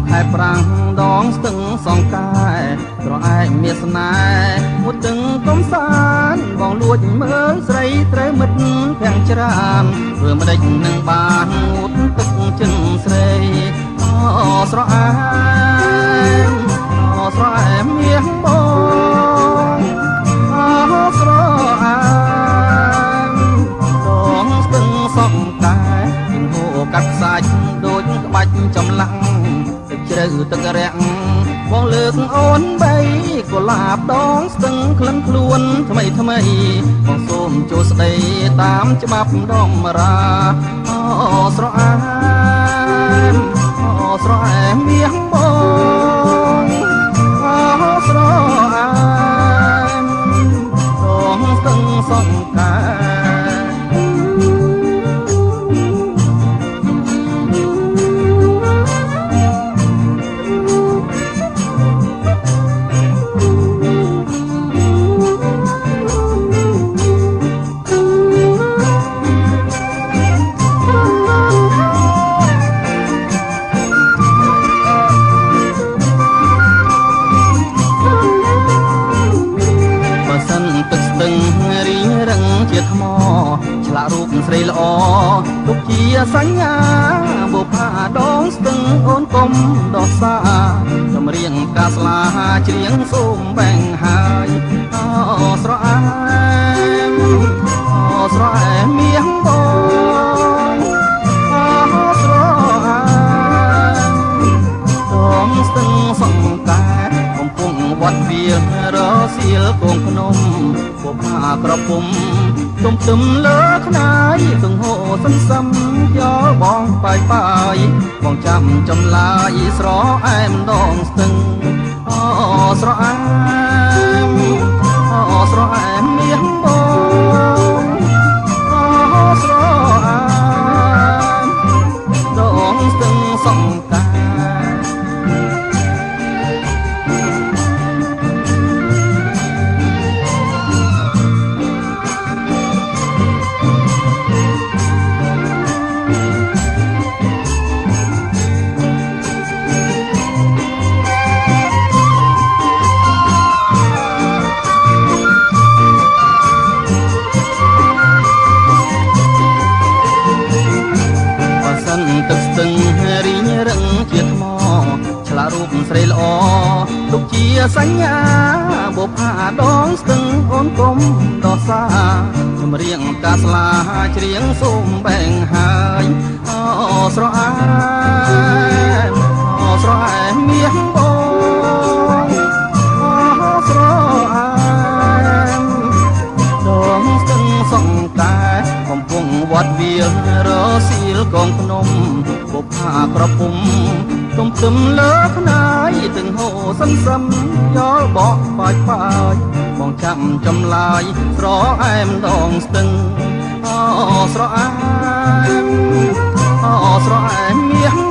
ខែប្រាំងដងស្ទឹងសងកែត្រឯកមានស្នេហ៍មួយទឹងកំសាន្តបងលួចមើលស្រីត្រូវមិត្តទាំងច្រើនធ្វើមិនដេចនឹងបានងូតទឹកចិនស្រីស្រអែមស្រអែមមាសបងស្រអែមដងស្ទឹងសងកែនឹងហូរកាត់ខ្សាច់ដូចក្បាច់ចម្លាក់ទឹកជ្រៅទឹករាក់បងលើកអូនបីកុលាបដងស្ទឹងក្លិនខ្លួនថ្មីថ្មីបងសូមចូលស្ដីតាមច្បាប់ដំរាស្រអែមស្រអែមមាសបងស្រអែមដងស្ទឹងសងកែជាថ្មឆ្លាក់រូបស្រីល្អទុកជាសញ្ញាបុផាដងស្ទឹងអូនកុំដោះសាចម្រៀងផ្កាស្លាច្រៀងសូមបែងហើយស្រអែមស្រអែមមាសបងស្រអែមដងស្ទឹងសងកែកំពុងវត្តវាលរសៀលកងភ្នំបុផាក្រពុំទុំទឹមលើខ្នាយទាំងហូរសន្សំយកបងបាយបងចាំចម្លើយស្រអែមដងស្ទឹងស្រអែមស្រអែមមាសបងស្រអែមដងស្ទឹងសងកែទឹកស្ទឹងរីងរឹងជាថ្មឆ្លាក់រូបស្រីល្អទុកជាសញ្ញាបុផាដងស្ទឹងអូនកុំដោះសាចម្រៀងផ្កាស្លាច្រៀងសូមបែងហើយស្រអែមស្រអែមមាសបងស្រអែមដងស្ទឹងសងកែកំពុងវត្តវាលរសៀលកងភ្នំបុផាក្រពុំទុំទឹមលើខ្នាយទាំងហូរសន្សំយកបកបាយបងចាំចម្លើយស្រអែមដងស្ទឹងស្រអែមស្រអែមមាស